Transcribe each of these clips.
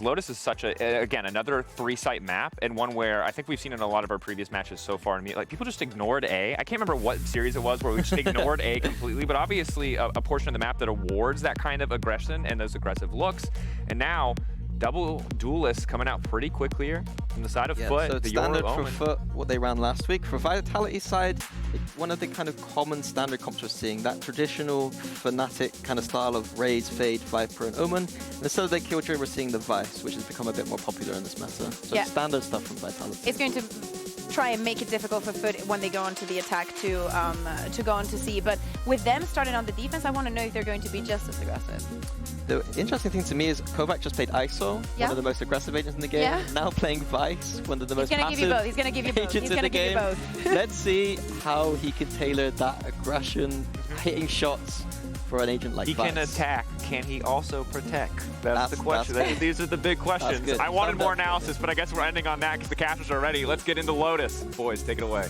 Lotus is such a, again, another 3-site map, and one where I think we've seen in a lot of our previous matches so far. Like, people just ignored A. I can't remember what series it was where we just ignored A completely, but obviously a portion of the map that awards that kind of aggression and those aggressive looks. And now, double duelists coming out pretty quickly here from the side of FUT. So it's standard for FUT, what they ran last week. For Vitality side, one of the kind of common standard comps we're seeing, that traditional Fnatic kind of style of Raze, Fade, Viper, and Omen. And instead of the Killjoy, we're seeing the Vice, which has become a bit more popular in this meta. So standard stuff from Vitality. It's going to try and make it difficult for FUT when they go onto the attack to go on to C. But with them starting on the defense, I want to know if they're going to be just as aggressive. The interesting thing to me is Kovac just played ISO, one of the most aggressive agents in the game. Now playing Vice, one of the most passive He's going to give you both. agents in the game. Let's see how he can tailor that aggression, hitting shots for an agent like Vice. He can attack. Can he also protect? That's the question. These are the big questions. I wanted more analysis, but I guess we're ending on that because the casters are ready. Let's get into Lotus. Boys, take it away.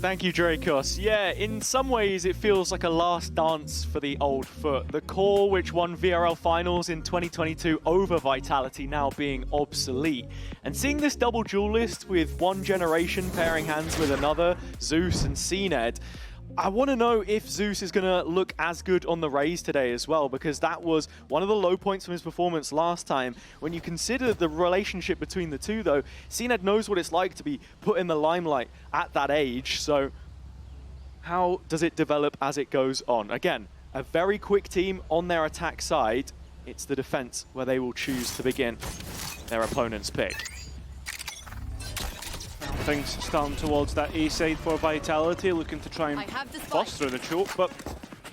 Thank you, Dracos. Yeah, in some ways it feels like a last dance for the old FUT. The core which won VRL finals in 2022 over Vitality now being obsolete. And seeing this double duelist with one generation pairing hands with another, Zeus and CNED, I want to know if Zeus is going to look as good on the Raze today as well, because that was one of the low points from his performance last time. When you consider the relationship between the two, though, CNED knows what it's like to be put in the limelight at that age. So how does it develop as it goes on? Again, a very quick team on their attack side. It's the defense where they will choose to begin their opponent's pick. Things starting towards that A side for Vitality, looking to try and bust through the choke, but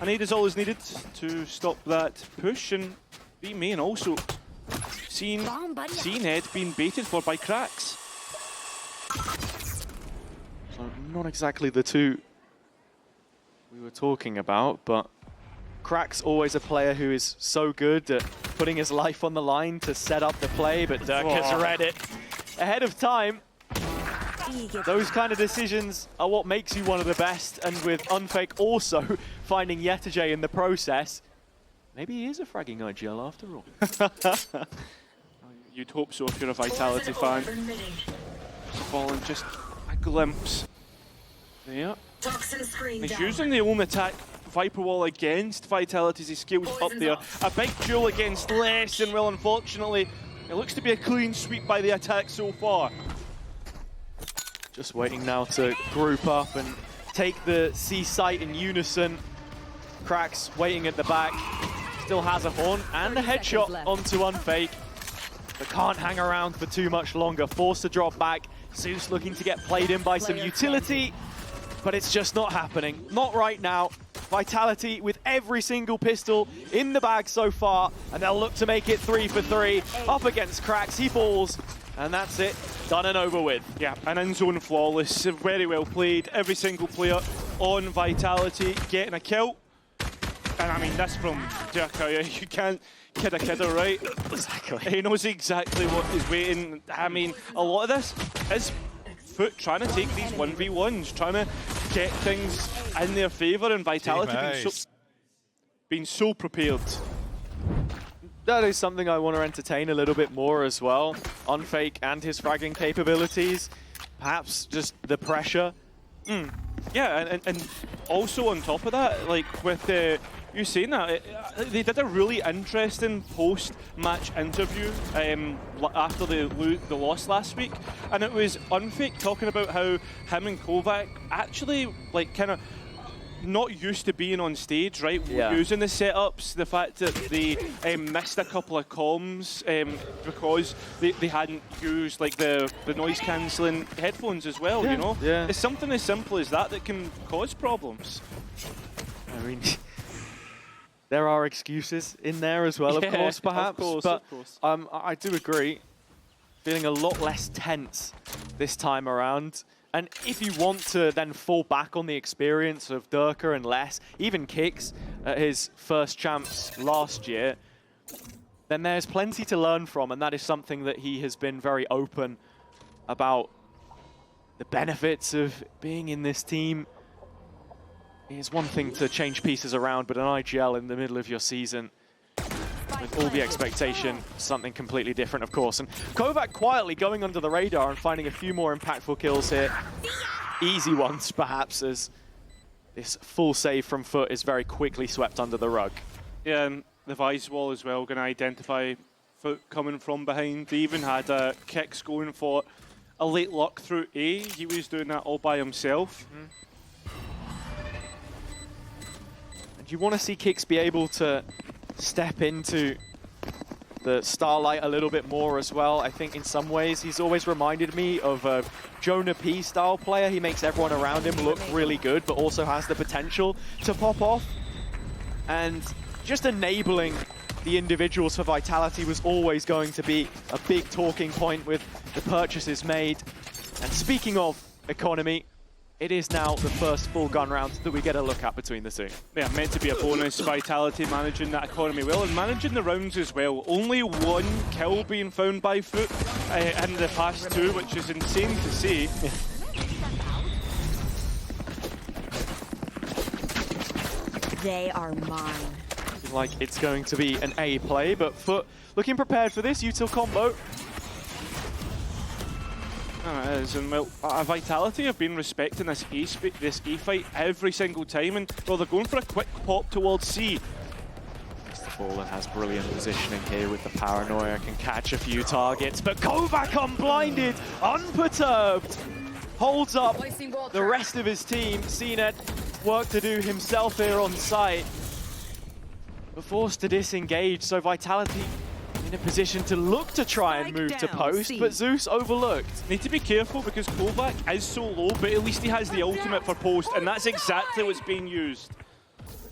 a nade is always needed to stop that push, and VMain also seen CNED being baited for by Cracks. So not exactly the two we were talking about, but Cracks always a player who is so good at putting his life on the line to set up the play, but Dirk has read it ahead of time. Those kind of decisions are what makes you one of the best, and with Unfake also finding Yetijay in the process, maybe he is a fragging IGL after all. You'd hope so if you're a Vitality fan. Falling just a glimpse there. He's using the own attack Viper wall against Vitality's skills up there. A big duel against less, and well, unfortunately, it looks to be a clean sweep by the attack so far. Just waiting now to group up and take the C site in unison. Cracks waiting at the back. Still has a horn and a headshot onto Unfake, but can't hang around for too much longer. Forced to drop back. Zeus looking to get played in by some utility, but it's just not happening. Not right now. Vitality with every single pistol in the bag so far, and they'll look to make it 3 for 3. Up against Cracks, he falls. And that's it, done and over with. Yeah, an in-zone flawless, very well played. Every single player on Vitality getting a kill. And I mean, this from Dirk, you can't kid a kidder, right? Exactly. He knows exactly what is waiting. I mean, a lot of this is FUT trying to take these 1v1s, trying to get things in their favour, and Vitality being so prepared. That is something I want to entertain a little bit more as well. Unfake and his fragging capabilities. Perhaps just the pressure. Yeah, and also on top of that, like with you saying that, they did a really interesting post-match interview after the loss last week, and it was Unfake talking about how him and Kovac actually like kind of not used to being on stage, right? Using the setups, the fact that they missed a couple of comms because they hadn't used like the noise cancelling headphones as well, you know? It's something as simple as that that can cause problems. I mean, there are excuses in there as well, of course, perhaps. But I do agree, feeling a lot less tense this time around. And if you want to then fall back on the experience of Durka and Les, even Kicks at his first champs last year, then there's plenty to learn from, and that is something that he has been very open about. The benefits of being in this team. It's one thing to change pieces around, but an IGL in the middle of your season with all the expectation, something completely different, of course. And Kovac quietly going under the radar and finding a few more impactful kills here. Easy ones, perhaps, as this full save from FUT is very quickly swept under the rug. Yeah, and the Vice wall as well, going to identify FUT coming from behind. They even had kicks going for a late luck through A. He was doing that all by himself. And you want to see Kix be able to step into the Starlight a little bit more as well. I think in some ways he's always reminded me of a Jonah P style player. He makes everyone around him look really good, but also has the potential to pop off. And just enabling the individuals for Vitality was always going to be a big talking point with the purchases made. And speaking of economy, it is now the first full gun round that we get a look at between the two. Yeah, meant to be a bonus. Vitality managing that economy well and managing the rounds as well. Only one kill being found by FUT in the past two, which is insane to see. They are mine. Like it's going to be an A play, but FUT looking prepared for this util combo. It is, and well, Vitality have been respecting this E fight every single time, and well, they're going for a quick pop towards C. Mr. Fallen has brilliant positioning here with the paranoia, can catch a few targets, but Kovac unblinded, unperturbed, holds up the rest of his team. CNET work to do himself here on site, but forced to disengage, so Vitality in a position to look to try and move to post, but Zeus overlooked. Need to be careful because Kovac is so low, but at least he has the ultimate for post, and that's exactly what's being used.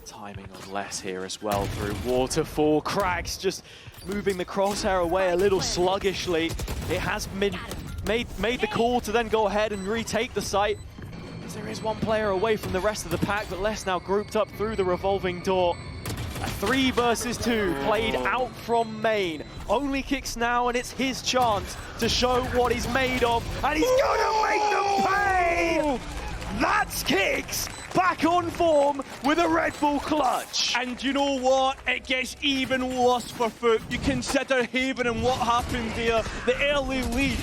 Timing on less here as well through waterfall. Cracks just moving the crosshair away a little sluggishly. It has been made the call to then go ahead and retake the site. As there is one player away from the rest of the pack, but less now grouped up through the revolving door. A 3 versus 2 played out from main. Only Kix now, and it's his chance to show what he's made of, and he's gonna make them pay! That's Kix back on form with a Red Bull clutch. And you know what? It gets even worse for FUT. You consider Haven and what happened there. The early lead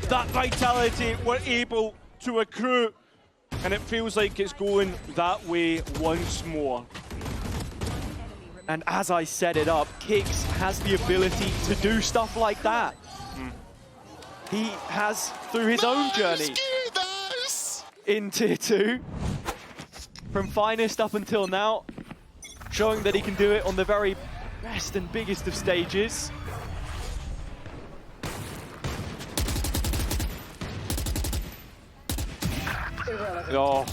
that Vitality were able to accrue. And it feels like it's going that way once more. And as I set it up, Kix has the ability to do stuff like that. He has, through his own journey in Tier 2, from Finest up until now, showing that he can do it on the very best and biggest of stages. Oh.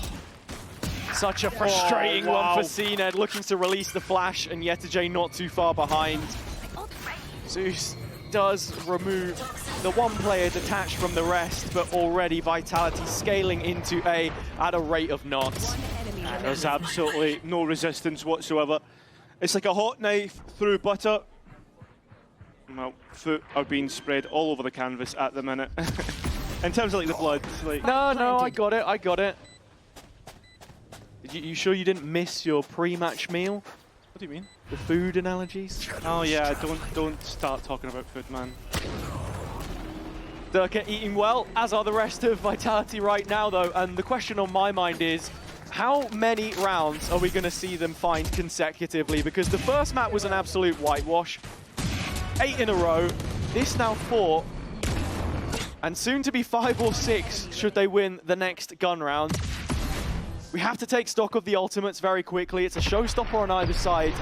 Such a frustrating one for CNED, looking to release the flash, and Yetijay not too far behind. Zeus does remove the one player detached from the rest, but already Vitality scaling into A at a rate of knots. There's absolutely no resistance whatsoever. It's like a hot knife through butter. Well, FUT are being spread all over the canvas at the minute. In terms of like the blood. Like... No, I got it. You sure you didn't miss your pre-match meal? What do you mean? The food analogies? Oh yeah, don't start talking about food, man. Durka eating well, as are the rest of Vitality right now though, and the question on my mind is, how many rounds are we going to see them find consecutively? Because the first map was an absolute whitewash. 8 in a row, this now 4, and soon to be 5 or 6 should they win the next gun round. We have to take stock of the ultimates very quickly. It's a showstopper on either side.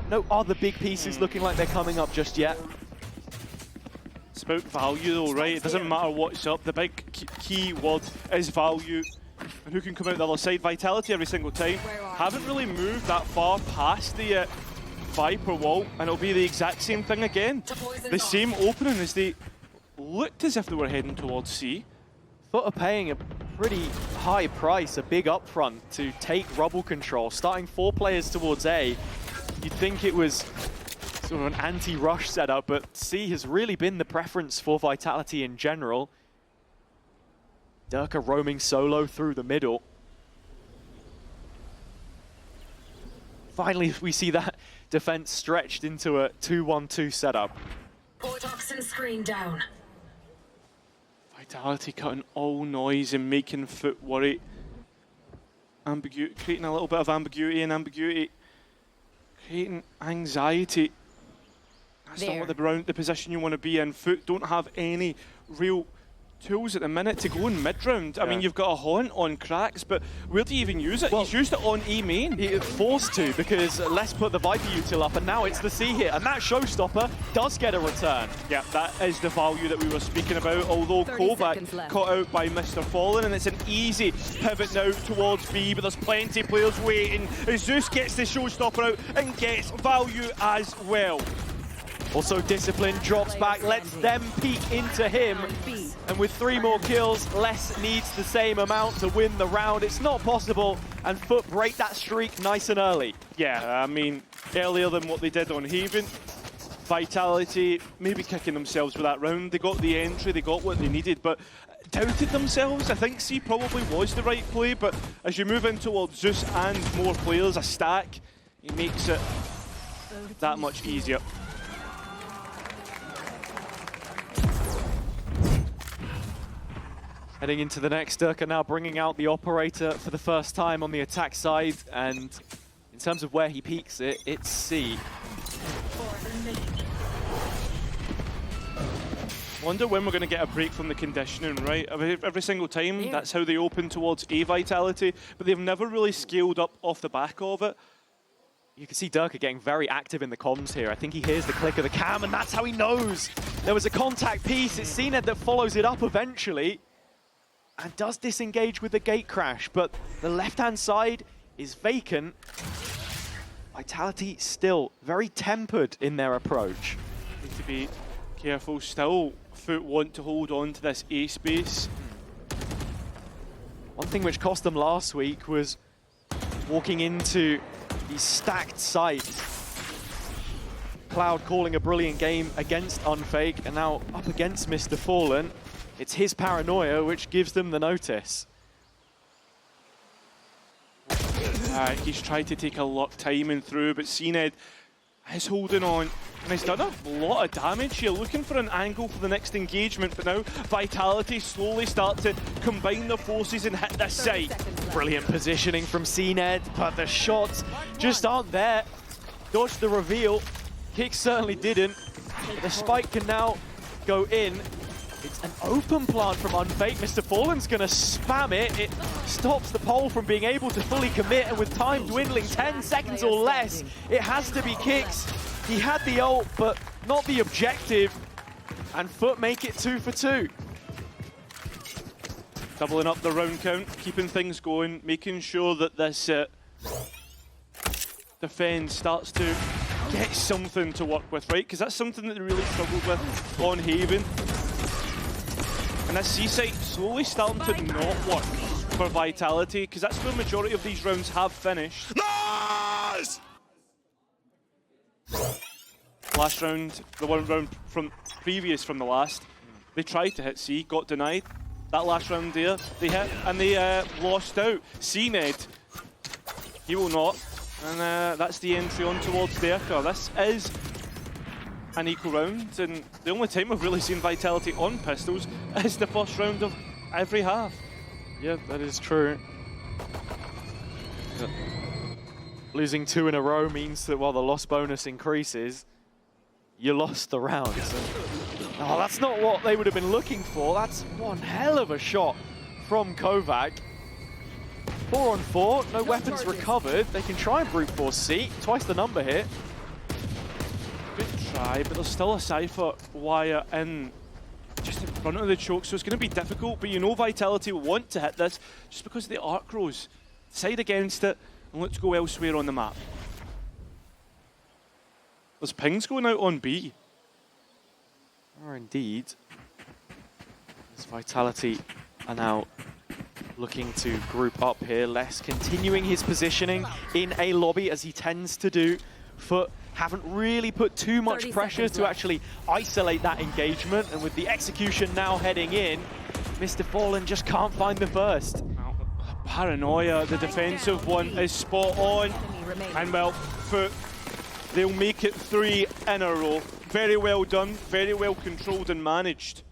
No other big pieces looking like they're coming up just yet. It's about value though, right? It doesn't matter what's up. The big key word is value. And who can come out the other side? Vitality every single time. Haven't really moved that far past the Viper wall, and it'll be the exact same thing again. The same opening as they looked as if they were heading towards C. FUT are paying a pretty high price, a big upfront to take rubble control, starting 4 players towards A. You'd think it was sort of an anti-rush setup, but C has really been the preference for Vitality in general. Durka roaming solo through the middle. Finally, we see that defense stretched into a 2-1-2 setup. Toxin screen down. Vitality cutting all noise and making FUT worry. Ambiguity, creating a little bit of ambiguity, creating anxiety. That's not what the position you want to be in. FUT don't have any real tools at the minute to go in mid-round. I mean, you've got a haunt on cracks, but where do you even use it? Well, he's used it on E main. He's forced to, because Les put the Viper util up, and now it's the C hit, and that showstopper does get a return. Yeah, that is the value that we were speaking about, although Kovac caught out by Mr. Fallen, and it's an easy pivot now towards B, but there's plenty of players waiting. Zeus gets the showstopper out and gets value as well. Also, Discipline drops back, lets them peek into him. And with 3 more kills, Les needs the same amount to win the round. It's not possible, and FUT break that streak nice and early. Yeah, I mean, earlier than what they did on Haven. Vitality maybe kicking themselves with that round. They got the entry, they got what they needed, but doubted themselves. I think C probably was the right play, but as you move in towards Zeus and more players, a stack, it makes it that much easier. Heading into the next, Durka now bringing out the operator for the first time on the attack side, and in terms of where he peaks it, it's C. Wonder when we're going to get a break from the conditioning, right? Every single time, that's how they open towards A Vitality, but they've never really scaled up off the back of it. You can see Durka getting very active in the comms here. I think he hears the click of the cam, and that's how he knows there was a contact piece. It's CNED that follows it up eventually, and does disengage with the gate crash, but the left-hand side is vacant. Vitality still very tempered in their approach. Need to be careful still. FUT want to hold on to this A space. One thing which cost them last week was walking into these stacked sites. Cloud calling a brilliant game against Unfake, and now up against Mr. Fallen. It's his paranoia which gives them the notice. He's tried to take a lot of timing through, but CNED is holding on, and he's done a lot of damage here, looking for an angle for the next engagement, but now Vitality slowly start to combine their forces and hit this site. Brilliant positioning from CNED, but the shots just aren't there. Dodged the reveal. Kick certainly didn't, but the spike can now go in. It's an open plant from Unfake. Mr. Fallen's going to spam it. It stops the pole from being able to fully commit, and with time dwindling 10 seconds or less, it has to be Kicks. He had the ult, but not the objective, and FUT make it 2 for 2. Doubling up the round count, keeping things going, making sure that this defense starts to get something to work with, right? Because that's something that they really struggled with on Haven. And this C site slowly starting to not work for Vitality, because that's where the majority of these rounds have finished. Nice! Last round, the one round from previous from the last, they tried to hit C, got denied. That last round there, they hit and they lost out. CNED, he will not, and that's the entry on towards Durka. This is an equal round, and the only time we've really seen Vitality on pistols is the first round of every half. Yeah, that is true. Losing 2 in a row means that while the loss bonus increases, you lost the round. So, oh, that's not what they would have been looking for. That's one hell of a shot from Kovac. 4 on 4, no weapons recovered. They can try and brute force C, twice the number here. Good try, but there's still a Cypher wire in just in front of the choke, so it's going to be difficult, but you know Vitality want to hit this just because of the arc rows. Side against it, and let's go elsewhere on the map. There's pings going out on B. Or indeed. As Vitality are now looking to group up here. Les continuing his positioning in a lobby, as he tends to do. FUT haven't really put too much pressure to actually isolate that engagement, and with the execution now heading in, Mr. Fallen just can't find the first. Paranoia, the defensive one is spot on, and well, FUT they'll make it 3 in a row. Very well done, very well controlled and managed.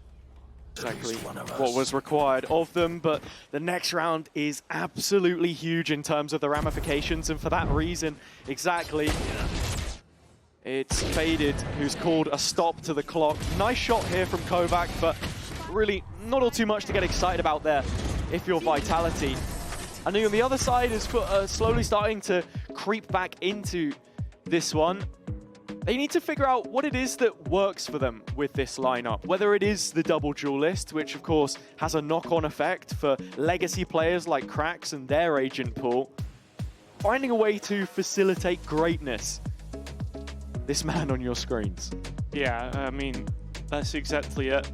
Exactly what was required of them, but the next round is absolutely huge in terms of the ramifications, and for that reason, exactly, it's Faded who's called a stop to the clock. Nice shot here from Kovac, but really not all too much to get excited about there if you're Vitality. I know on the other side is slowly starting to creep back into this one. They need to figure out what it is that works for them with this lineup. Whether it is the double duelist, which of course has a knock-on effect for legacy players like Krax and their agent pool. Finding a way to facilitate greatness. This man on your screens. Yeah, I mean, that's exactly it.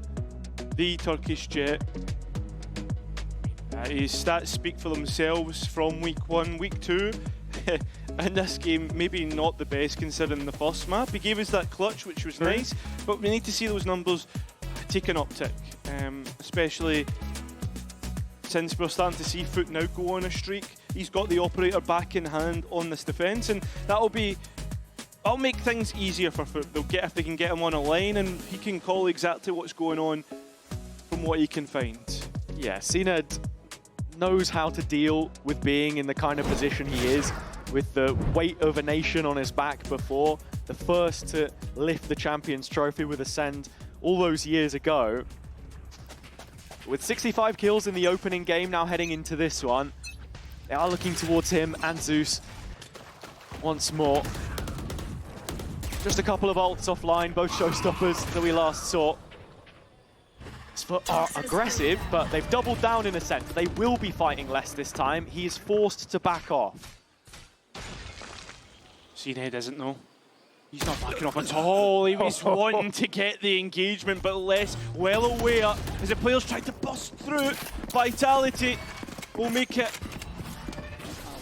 The Turkish Jet. His stats speak for themselves from week 1. Week 2, in this game, maybe not the best considering the first map. He gave us that clutch, which was nice, but we need to see those numbers take an uptick, especially since we're starting to see FUT now go on a streak. He's got the operator back in hand on this defense, and that'll make things easier for FUT. They'll get, if they can get him on a line, and he can call exactly what's going on from what he can find. Yeah, CNED knows how to deal with being in the kind of position he is, with the weight of a nation on his back before, the first to lift the Champions Trophy with Ascend all those years ago. With 65 kills in the opening game, now heading into this one, they are looking towards him and Zeus once more. Just a couple of ults offline, both showstoppers that we last saw. FUT are aggressive, but they've doubled down in a sense. They will be fighting less this time. He is forced to back off. CNED isn't though. He's not backing off at all. He was wanting to get the engagement, but less well aware as the players try to bust through. Vitality will make it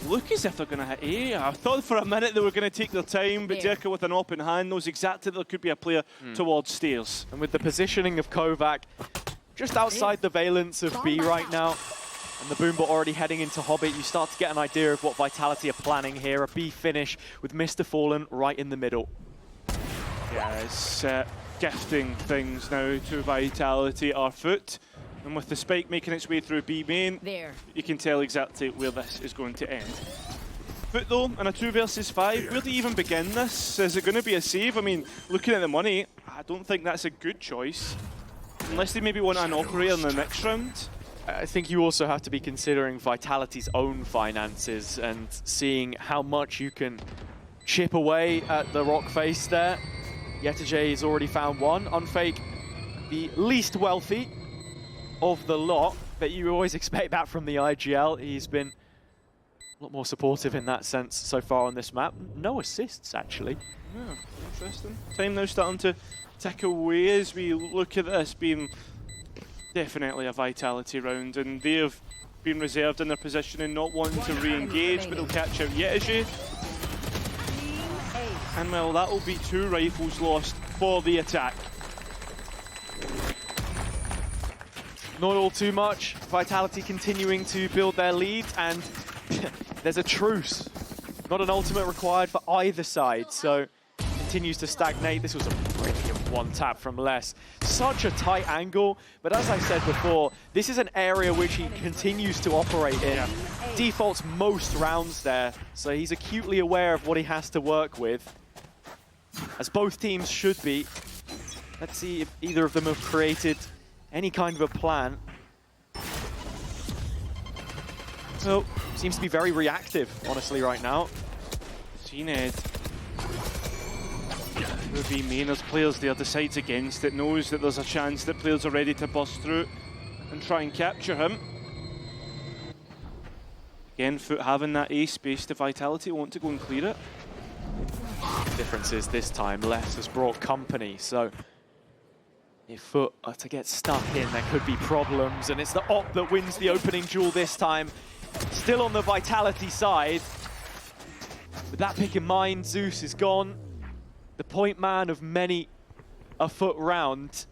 look as if they're going to hit A. I thought for a minute they were going to take their time, but Dirka with an op in hand knows exactly there could be a player towards stairs. And with the positioning of Kovac just outside the valence of B right now, and the Boombot already heading into Hobbit, you start to get an idea of what Vitality are planning here. A B finish with Mr. Fallen right in the middle. Yeah, it's gifting things now to Vitality, our FUT. And with the spike making its way through B main, you can tell exactly where this is going to end. FUT though, in a 2 versus 5, where do you even begin this? Is it going to be a save? I mean, looking at the money, I don't think that's a good choice. Unless they maybe want an operator in the next round. I think you also have to be considering Vitality's own finances and seeing how much you can chip away at the rock face there. Yetajay has already found one. Unfake, the least wealthy of the lot, but you always expect that from the IGL. He's been a lot more supportive in that sense so far on this map. No assists, actually. Yeah, interesting. Time now starting to tick away as we look at this being definitely a Vitality round, and they have been reserved in their position and not wanting to re-engage, but they'll catch out Yetajay. And well, that will be 2 rifles lost for the attack. Not all too much. Vitality continuing to build their lead, and there's a truce. Not an ultimate required for either side, so continues to stagnate. This was a brilliant one tap from Les. Such a tight angle, but as I said before, this is an area which he continues to operate in. Yeah. Defaults most rounds there, so he's acutely aware of what he has to work with, as both teams should be. Let's see if either of them have created any kind of a plan. So, seems to be very reactive, honestly, right now. CNED. Ruby main, there's players there, decides against it, knows that there's a chance that players are ready to bust through and try and capture him. Again, FUT having that A space to Vitality, want to go and clear it. The difference is this time, Les has brought company, so if FUT are to get stuck in, there could be problems, and it's the op that wins the opening duel this time. Still on the Vitality side. With that pick in mind, Zeus is gone. The point man of many a FUT round.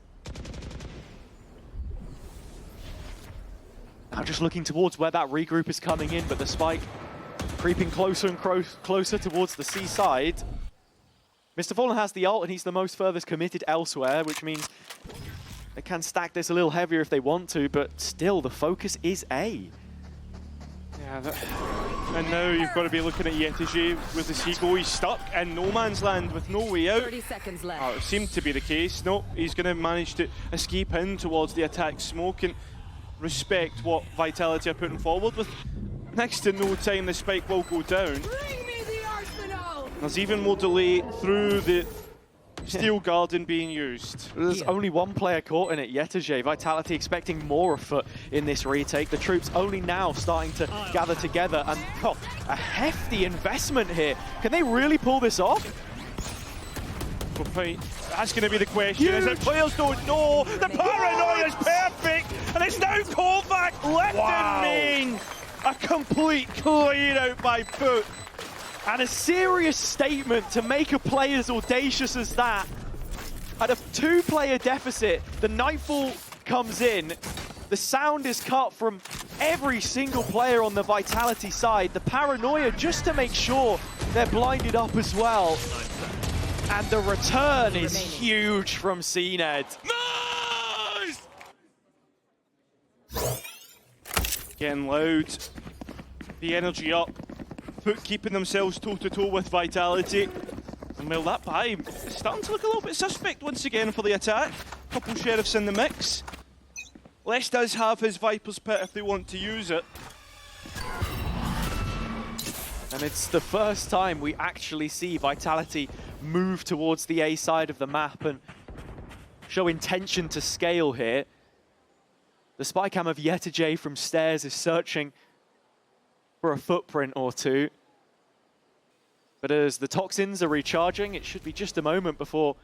Now just looking towards where that regroup is coming in, but the spike creeping closer and closer towards the C side. Mr. Fallen has the ult, and he's the most furthest committed elsewhere, which means they can stack this a little heavier if they want to, but still, the focus is A. Yeah, and now you've got to be looking at Yetiji with the Seagull. He's stuck in no man's land with no way out. 30 seconds left. Oh, it seemed to be the case. No, he's going to manage to escape in towards the attack smoke and respect what Vitality are putting forward with. Next to no time, the spike will go down. Bring me the arsenal! There's even more delay through the Steel Garden being used. There's only one player caught in it, Yetiji. Vitality expecting more of FUT in this retake. The troops only now starting to gather together, and a hefty investment here. Can they really pull this off? Right. That's going to be the question. Is it players don't know? The paranoia is perfect, and it's now Kovac left in main. A complete clear out by FUT. And a serious statement to make a play as audacious as that. At a 2-player deficit, the Nightfall comes in. The sound is cut from every single player on the Vitality side. The paranoia just to make sure they're blinded up as well. And the return is huge from CNED. Nice! Getting loud. The energy up. FUT keeping themselves toe-to-toe with Vitality. And well, that buy is starting to look a little bit suspect once again for the attack. Couple sheriffs in the mix. Les does have his Viper's Pit if they want to use it. And it's the first time we actually see Vitality move towards the A side of the map and show intention to scale here. The spy cam of Yetiji from stairs is searching for a footprint or two. But as the toxins are recharging, it should be just a moment before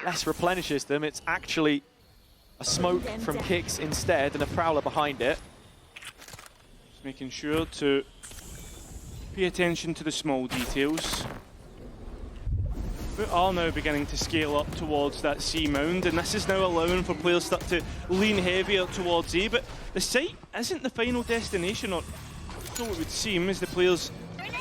Les replenishes them. It's actually a smoke from Kicks instead and a Prowler behind it. Just making sure to pay attention to the small details. We are now beginning to scale up towards that C mound, and this is now allowing for players start to lean heavier towards A, but the site isn't the final destination, or so it would seem, as the players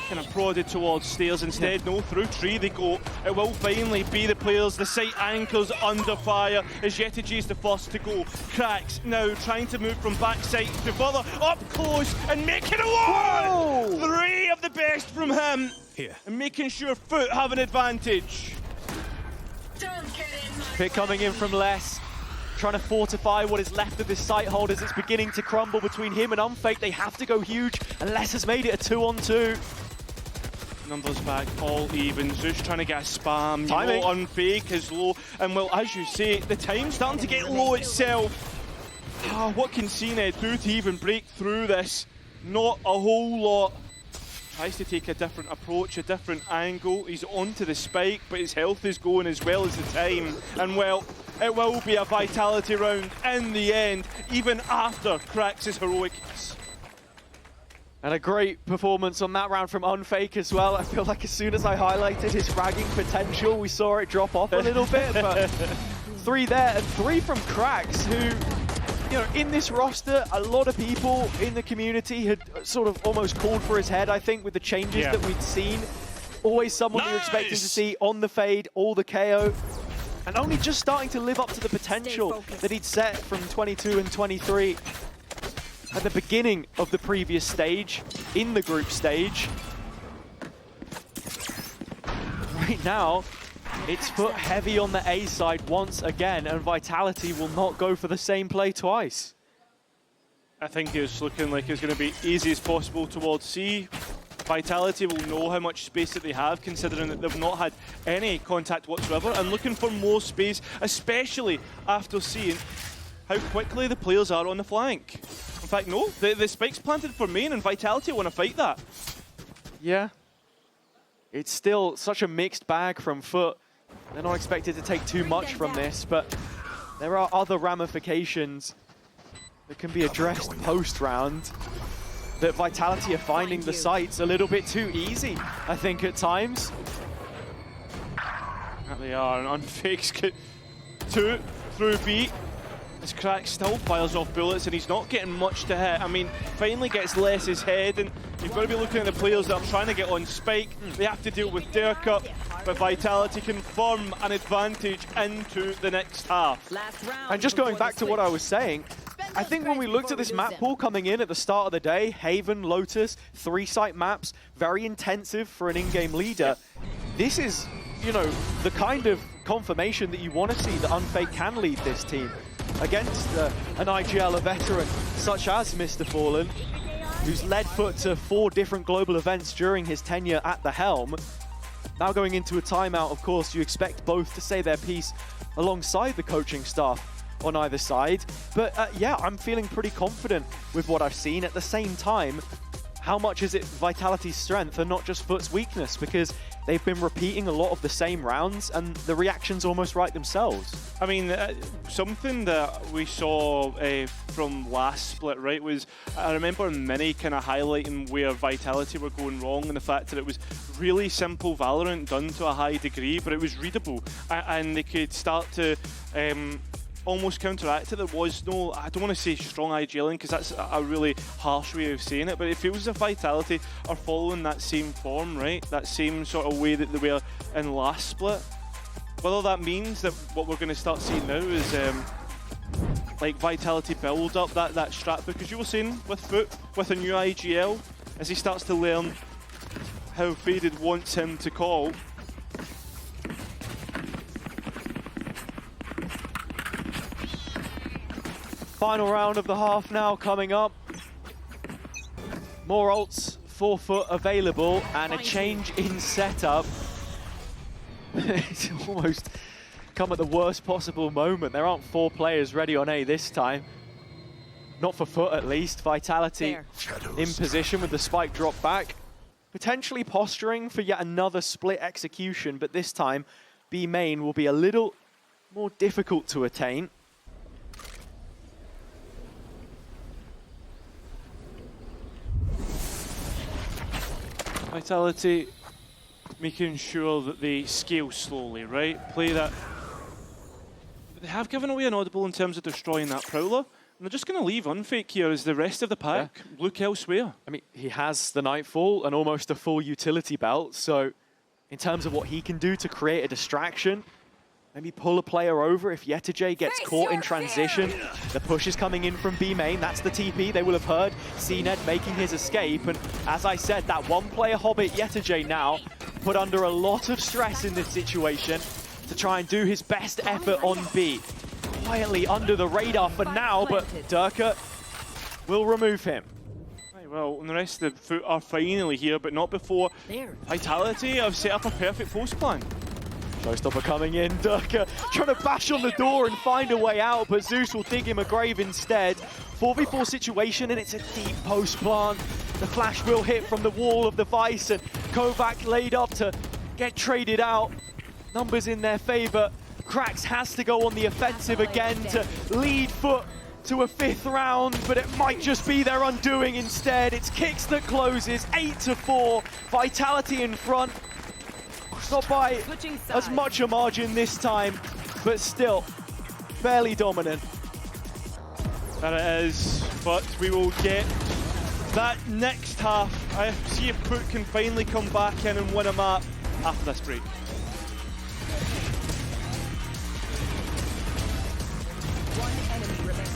kind of prodded towards stairs instead. No, through tree they go. It will finally be the players. The site anchors under fire as Yetiji is the first to go. Cracks now trying to move from backside to further up close and making a one! 3 of the best from him. Here. And making sure FUT have an advantage. Don't get in my Pick coming in from Les. Trying to fortify what is left of this site hold as it's beginning to crumble between him and Unfake. They have to go huge, and Les has made it a 2-on-2. Numbers back, all even. Zeus trying to get a spam. Timing. Low on fake is low. And well, as you say, the time's starting to get low itself. What can CNED do to even break through this? Not a whole lot. Tries to take a different approach, a different angle. He's onto the spike, but his health is going as well as the time. And well, it will be a Vitality round in the end, even after Krax' heroics. And a great performance on that round from Unfake as well. I feel like as soon as I highlighted his fragging potential, we saw it drop off a little bit, but 3 there and 3 from Krax, who, you know, in this roster, a lot of people in the community had sort of almost called for his head, I think, with the changes that we'd seen. Always someone you're expecting to see on the fade, all the KO, and only just starting to live up to the potential that he'd set from 22 and 23 at the beginning of the previous stage, in the group stage. Right now, it's FUT heavy on the A side once again, and Vitality will not go for the same play twice. I think it's looking like it's going to be easy as possible towards C. Vitality will know how much space that they have, considering that they've not had any contact whatsoever, and looking for more space, especially after seeing how quickly the players are on the flank. In fact, no, the spike's planted for main, and Vitality want to fight that. Yeah. It's still such a mixed bag from FUT. They're not expected to take too much from this, but there are other ramifications that can be addressed post-round. That Vitality are finding the sites a little bit too easy, I think, at times. That they are, and Unfake's 2 through B. As Krax still fires off bullets and he's not getting much to hit. I mean, finally gets Les's head, and you've got to be looking at the players that are trying to get on spike. They have to deal with Derka. but Vitality confirm an advantage into the next half. Last round. And just going back to what I was saying, I those think when we credits looked at before this we map lose pool them. coming in at the start of the day, Haven, Lotus, 3-site maps, very intensive for an in-game leader. This is, you know, the kind of confirmation that you want to see that Unfake can lead this team against an IGL, a veteran such as Mr. Fallen, who's led FUT to 4 different global events during his tenure at the helm. Now going into a timeout, of course, you expect both to say their piece alongside the coaching staff on either side. But yeah, I'm feeling pretty confident with what I've seen. At the same time, how much is it Vitality's strength and not just FUT's weakness? Because they've been repeating a lot of the same rounds and the reactions almost write themselves. I mean, something that we saw from last split, right, was I remember Mini kind of highlighting where Vitality were going wrong and the fact that it was really simple Valorant done to a high degree, but it was readable and they could start to almost counteract it. There was no, I don't want to say strong IGLing because that's a really harsh way of saying it, but it feels as if Vitality are following that same form, right? That same sort of way that they were in last split. Whether that means that what we're going to start seeing now is like Vitality build up that strat, because you were saying with FUT, with a new IGL, as he starts to learn how Faded wants him to call. Final round of the half now coming up. More ults for FUT available and a change in setup. It's almost come at the worst possible moment. There aren't 4 players ready on A this time. Not for FUT at least. Vitality in position with the spike drop back. Potentially posturing for yet another split execution, but this time B main will be a little more difficult to attain. Vitality making sure that they scale slowly, right? Play that. They have given away an audible in terms of destroying that Prowler, and they're just going to leave Unfake here as the rest of the pack look elsewhere. I mean, he has the Nightfall and almost a full utility belt, so in terms of what he can do to create a distraction, maybe pull a player over if Yetijay gets caught in transition. The push is coming in from B main. That's the TP. They will have heard CNED making his escape. And as I said, that one-player Hobbit Yetijay now put under a lot of stress in this situation to try and do his best effort on B. Quietly under the radar for now, but Durka will remove him. Right, well, and the rest of the FUT are finally here, but not before Vitality have set up a perfect post plan. Showstopper coming in, Durka trying to bash on the door and find a way out, but Zeus will dig him a grave instead. 4v4 situation, and it's a deep post plant. The flash will hit from the wall of the Vice, and Kovac laid up to get traded out. Numbers in their favor. Krax has to go on the offensive again to lead FUT to a 5th round, but it might just be their undoing instead. It's Kicks that closes, 8-4, Vitality in front. Not by as much a margin this time, but still fairly dominant. There it is, but we will get that next half. I see if FUT can finally come back in and win a map after this break. One enemy remains.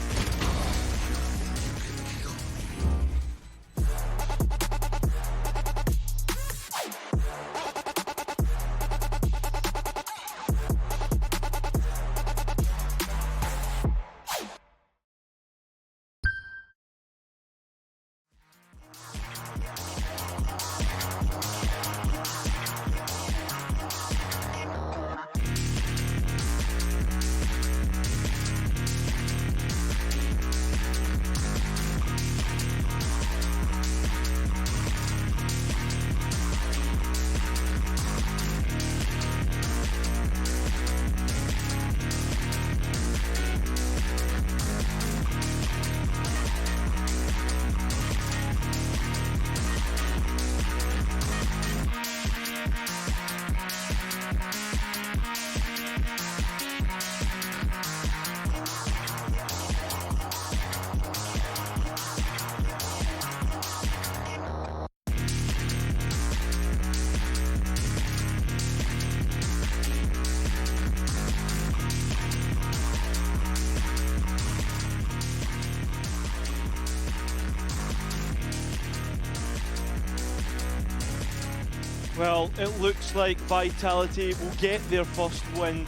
Well, it looks like Vitality will get their first win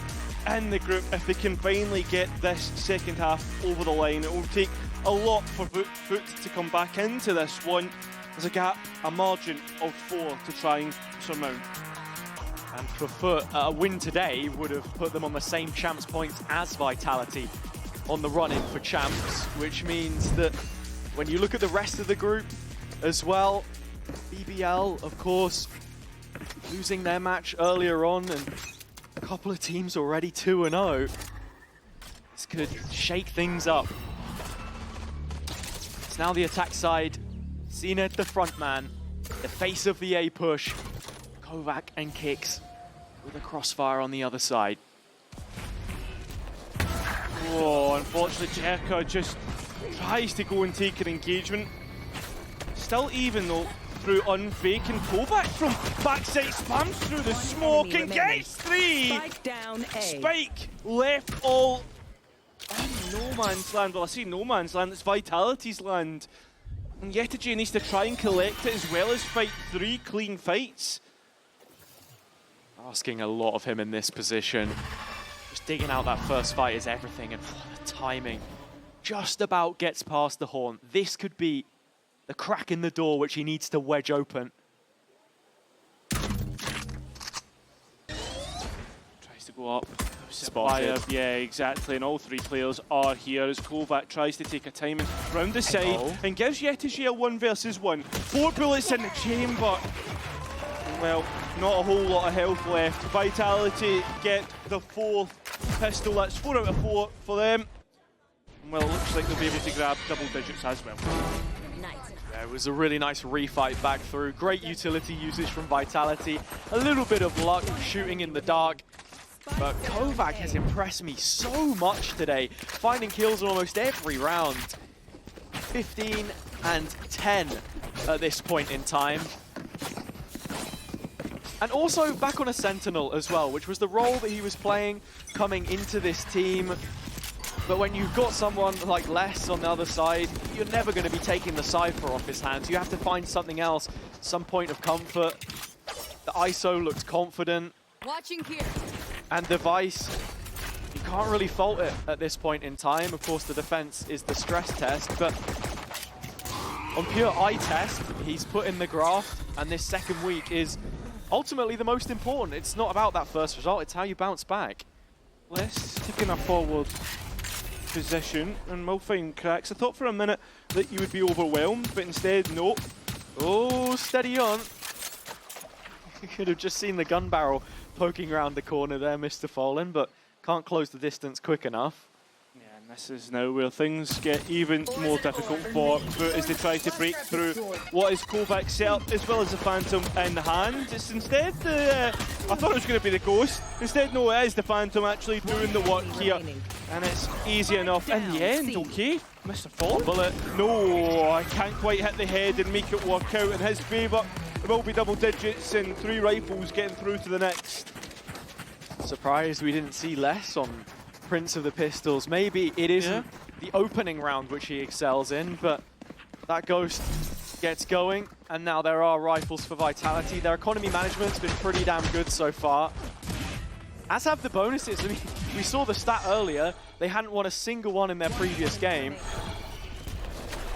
in the group if they can finally get this second half over the line. It will take a lot for FUT to come back into this one. There's a gap, a margin of 4 to try and surmount. And for FUT, a win today would have put them on the same champs points as Vitality on the run-in for champs, which means that when you look at the rest of the group as well, BBL, of course, losing their match earlier on, and a couple of teams already 2-0. This could shake things up. It's now the attack side. CNED the front man, the face of the A push. Kovac and Kicks with a crossfire on the other side. Oh, unfortunately, Jerka just tries to go and take an engagement. Still even though, through unfake, and Kovac from backside spams through the smoke and gets 3! Spike down A. Spike left all on no man's land. Well, I say no man's land, it's Vitality's land. And Yetaji needs to try and collect it as well as fight 3 clean fights. Asking a lot of him in this position. Just digging out that first fight is everything, and the timing just about gets past the horn. This could be the crack in the door which he needs to wedge open. Tries to go up. Spotted. Yeah, exactly, and all 3 players are here as Kovac tries to take a timing round the side and gives Yetaji a 1 versus 1. 4 bullets in the chamber. Well, not a whole lot of health left. Vitality get the 4th pistol. That's 4 out of 4 for them. Well, it looks like they'll be able to grab double digits as well. Yeah, it was a really nice refight back through. Great utility usage from Vitality. A little bit of luck shooting in the dark. But Kovac has impressed me so much today, finding kills in almost every round. 15 and 10 at this point in time. And also back on a Sentinel as well, which was the role that he was playing coming into this team. But when you've got someone like Les on the other side, you're never going to be taking the Cypher off his hands. You have to find something else, some point of comfort. The ISO looks confident. Watching here. And the Vice, you can't really fault it at this point in time. Of course, the defense is the stress test, but on pure eye test, he's put in the graft, and this second week is ultimately the most important. It's not about that first result, it's how you bounce back. Les taking a forward position, and will find cracks. I thought for a minute that you would be overwhelmed, but instead, no. Oh, steady on. You could have just seen the gun barrel poking around the corner there, Mr. Fallen, but can't close the distance quick enough. Yeah, and this is now where things get even more difficult for FUT as they try to break through what is Kovac's setup, as well as the Phantom in hand. It's instead the... I thought it was going to be the Ghost. Instead, no, it is the Phantom actually doing the work here. And it's easy enough in the end, okay? Mr. Fallen. Bullet. No, I can't quite hit the head and make it work out in his favour. It will be double digits and 3 rifles getting through to the next. Surprised we didn't see less on Prince of the Pistols. Maybe it isn't the opening round which he excels in, but that Ghost gets going, and now there are rifles for Vitality. Their economy management's been pretty damn good so far, as have the bonuses. I mean, we saw the stat earlier. They hadn't won a single one in their previous game.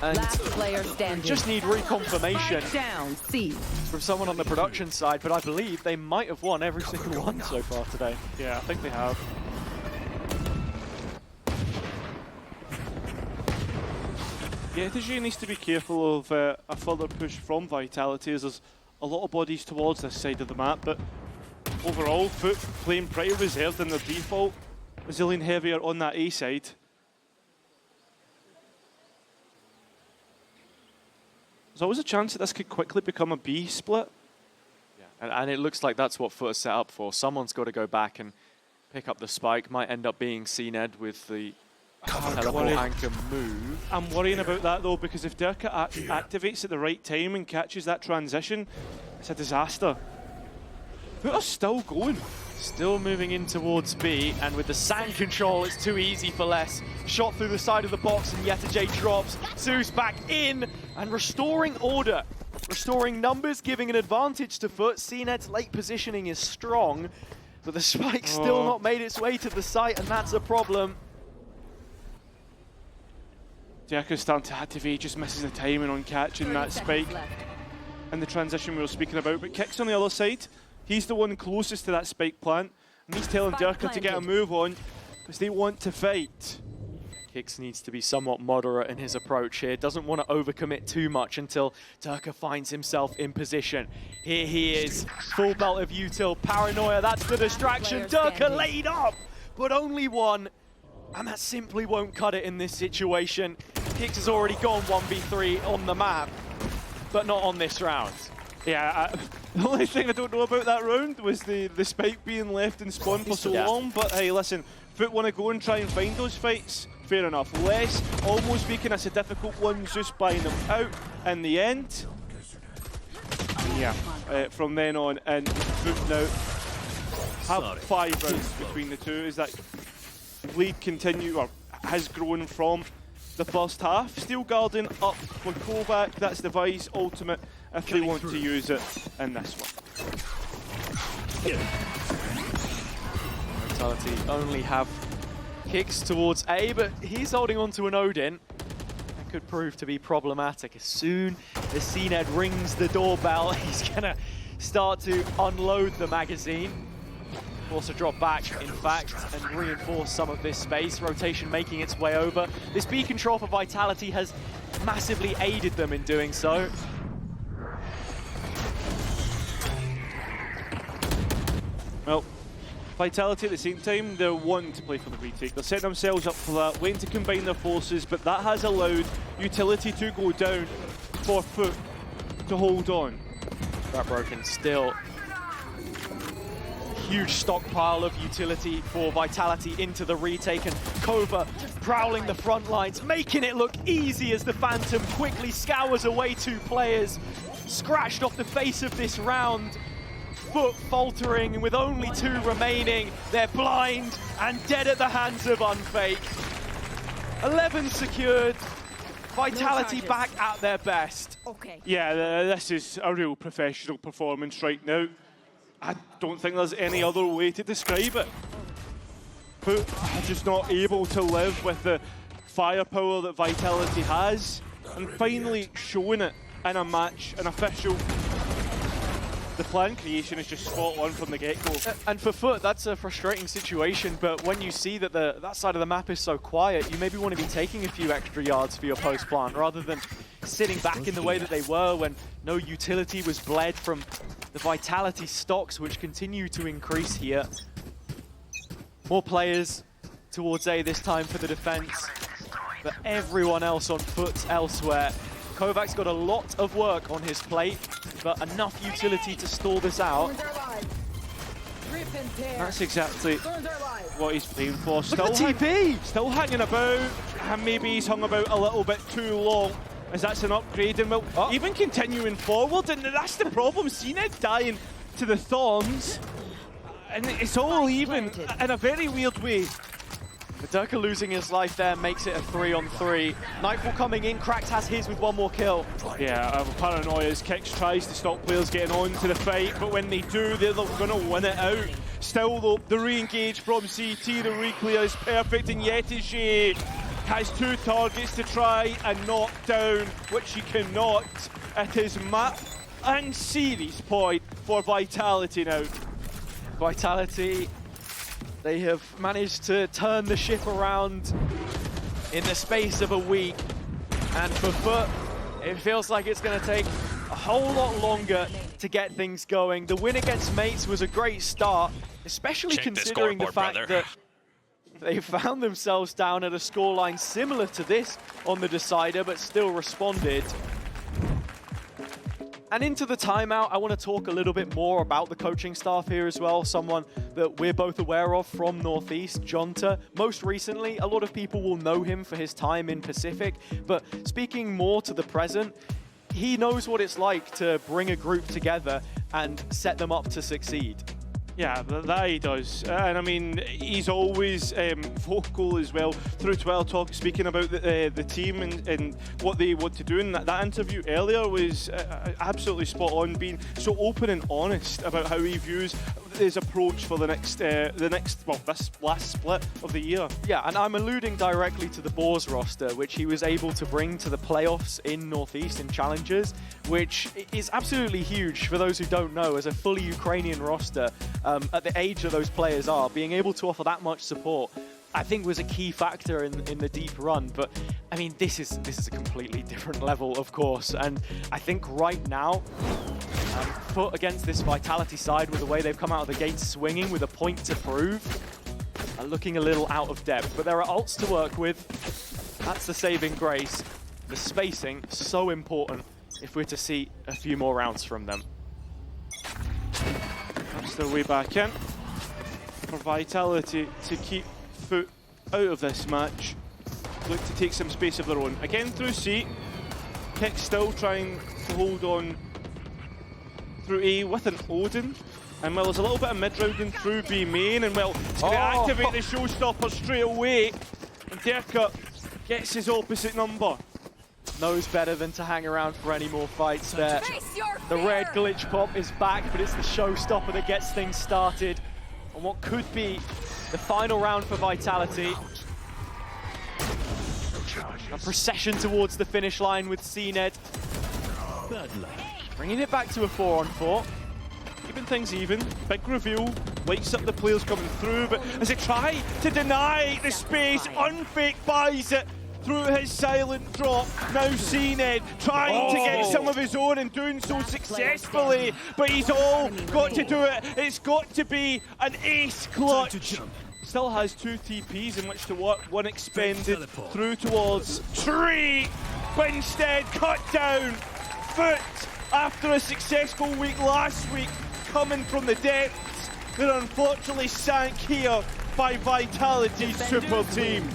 And Last player standing. just need reconfirmation Spike down C. from someone on the production side, but I believe they might have won every single one so far today. Yeah, I think they have. Yeah, Yetaji needs to be careful of a further push from Vitality, as there's a lot of bodies towards this side of the map, but overall, FUT playing pretty reserved in their default. Zillion heavier on that A side. There's always a chance that this could quickly become a B split. Yeah. And it looks like that's what FUT is set up for. Someone's got to go back and pick up the spike. Might end up being CNED with the teleport anchor move. I'm worrying about that though, because if Dirka activates at the right time and catches that transition, it's a disaster. FUT are still going. Still moving in towards B, and with the sand control, it's too easy for Les. Shot through the side of the box, and Yetaji drops. Su's back in, and restoring order restoring numbers, giving an advantage to FUT. CNED's late positioning is strong, but the spike's still not made its way to the site, and that's a problem. Derka's starting to activate, just misses the timing on catching that spike and the transition we were speaking about. But Kix on the other side, he's the one closest to that spike plant, and he's telling Derka to get a move on because they want to fight. Kix needs to be somewhat moderate in his approach here. Doesn't want to overcommit too much until Derka finds himself in position. Here he is, full belt of util, paranoia, that's the distraction. Derka laid up, but only one. And that simply won't cut it in this situation. Kix has already gone 1v3 on the map, but not on this round. Yeah, the only thing I don't know about that round was the spike being left in spawn for so long. But hey, listen, FUT want to go and try and find those fights. Fair enough. Less almost making us a difficult one, just buying them out in the end. Yeah, from then on, and FUT now have 5 rounds between the two. Is that lead continue, or has grown from the first half. Steel Guardian up for Kovac, that's the Vice ultimate if they want to use it in this one. Vitality only have kicks towards A, but he's holding on to an Odin. That could prove to be problematic. As soon as CNED rings the doorbell, he's gonna start to unload the magazine. Also drop back, in fact, and reinforce some of this space. Rotation making its way over. This B control for Vitality has massively aided them in doing so. Well, Vitality at the same time, they're wanting to play for the retake. They're setting themselves up for that, waiting to combine their forces, but that has allowed utility to go down for FUT to hold on. That broken still. Huge stockpile of utility for Vitality into the retake, and Kova prowling the front lines, making it look easy as the Phantom quickly scours away 2 players. Scratched off the face of this round. FUT faltering, and with only 2 remaining, they're blind and dead at the hands of Unfake. 11 secured. Vitality back at their best. Okay. Yeah, this is a real professional performance right now. I don't think there's any other way to describe it. FUT are just not able to live with the firepower that Vitality has, and finally showing it in a match, an official. The plan creation is just spot on from the get-go. And for FUT, that's a frustrating situation, but when you see that that side of the map is so quiet, you maybe want to be taking a few extra yards for your post plant, rather than sitting back in the way that they were when no utility was bled from the Vitality stocks, which continue to increase here. More players towards A this time for the defense, but everyone else on FUT elsewhere. Kovac's got a lot of work on his plate, but enough utility to stall this out. That's exactly what he's playing for. Look at the TP! Still hanging about, and maybe he's hung about a little bit too long, as that's an upgrade, and will even continuing forward, and that's the problem. CNED dying to the Thorns, and it's all even in a very weird way. Derka losing his life there makes it a 3-on-3. Nightfall coming in, Cracked has his with 1 more kill. Yeah, paranoia as Kix tries to stop players getting on to the fight, but when they do, they're going to win it out. Still though, the re-engage from CT, the reclear is perfect, and Yetishi has 2 targets to try and knock down, which he cannot. It is map and series point for Vitality now. Vitality, they have managed to turn the ship around in the space of a week. And for FUT, it feels like it's going to take a whole lot longer to get things going. The win against Mates was a great start, especially considering the fact that they found themselves down at a scoreline similar to this on the decider, but still responded. And into the timeout, I want to talk a little bit more about the coaching staff here as well. Someone that we're both aware of from Northeast, Jonta. Most recently, a lot of people will know him for his time in Pacific, but speaking more to the present, he knows what it's like to bring a group together and set them up to succeed. Yeah, that he does. And I mean, he's always vocal as well through Twitter, speaking about the team and what they want to do. And that interview earlier was absolutely spot on, being so open and honest about how he views his approach for the next, well, this last split of the year. Yeah, and I'm alluding directly to the Boars roster, which he was able to bring to the playoffs in Northeast in Challengers, which is absolutely huge for those who don't know. As a fully Ukrainian roster, at the age that those players are, being able to offer that much support, I think was a key factor in the deep run. But I mean, this is a completely different level, of course, and I think right now, FUT against this Vitality side, with the way they've come out of the gate swinging with a point to prove, are looking a little out of depth. But there are ults to work with. That's the saving grace. The spacing, so important if we're to see a few more rounds from them. That's their way back in for Vitality to keep FUT out of this match. Look to take some space of their own. Again through C. Kick still trying to hold on through A with an Odin. And well, there's a little bit of mid-rounding through B main, and well, it's going to activate the showstopper straight away. And Derka gets his opposite number. Knows better than to hang around for any more fights there. The red glitch pop is back, but it's the showstopper that gets things started on what could be the final round for Vitality. A procession towards the finish line with CNED. Bringing it back to a 4-on-4. Keeping things even. Big reveal. Lights up the players coming through, but as they try to deny the space, Unfake buys it through his silent drop. Now CNED trying to get some of his own and doing so successfully, but he's all got to do it. It's got to be an ace clutch. Still has 2 TPs in which to work, one expended through towards Tree, but instead cut down. FUT, after a successful week last week, coming from the depths, they're unfortunately sank here by Vitality's super team.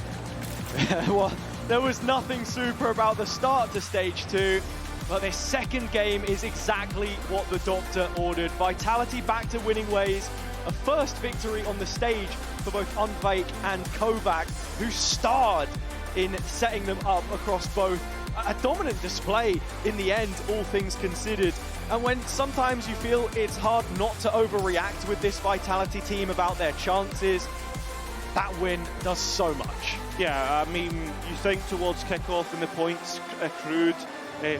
Well, there was nothing super about the start to stage 2, but this second game is exactly what the doctor ordered. Vitality back to winning ways, a first victory on the stage for both Unfake and Kovac, who starred in setting them up across both. A dominant display in the end, all things considered. And when sometimes you feel it's hard not to overreact with this Vitality team about their chances, that win does so much. Yeah, I mean, you think towards kickoff and the points accrued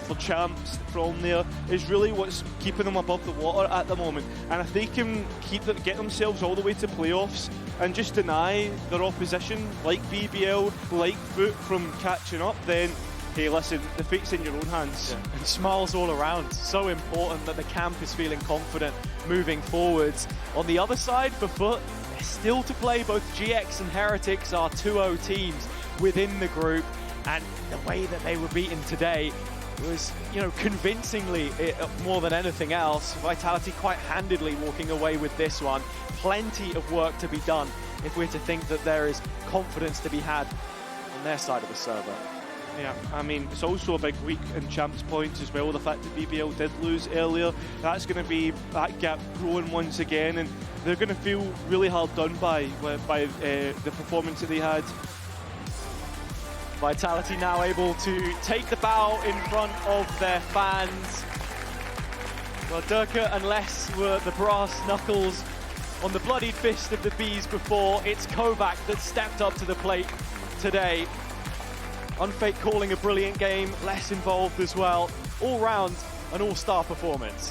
for champs from there is really what's keeping them above the water at the moment. And if they can get themselves all the way to playoffs and just deny their opposition, like BBL, like FUT, from catching up, then hey, listen, the fate's in your own hands. Yeah. And smiles all around. So important that the camp is feeling confident moving forwards. On the other side, for FUT, they're still to play. Both GX and Heretics are 2-0 teams within the group. And the way that they were beaten today was, you know, convincingly, more than anything else. Vitality quite handedly walking away with this one. Plenty of work to be done if we're to think that there is confidence to be had on their side of the server. Yeah, I mean, it's also a big week in champs points as well. The fact that BBL did lose earlier, that's going to be that gap growing once again, and they're going to feel really hard done by the performance that they had. Vitality now able to take the bow in front of their fans. Well, Durka and Les were the brass knuckles on the bloodied fist of the Bees before. It's Kovac that stepped up to the plate today. Unfake calling a brilliant game, less involved as well. All round, an all-star performance.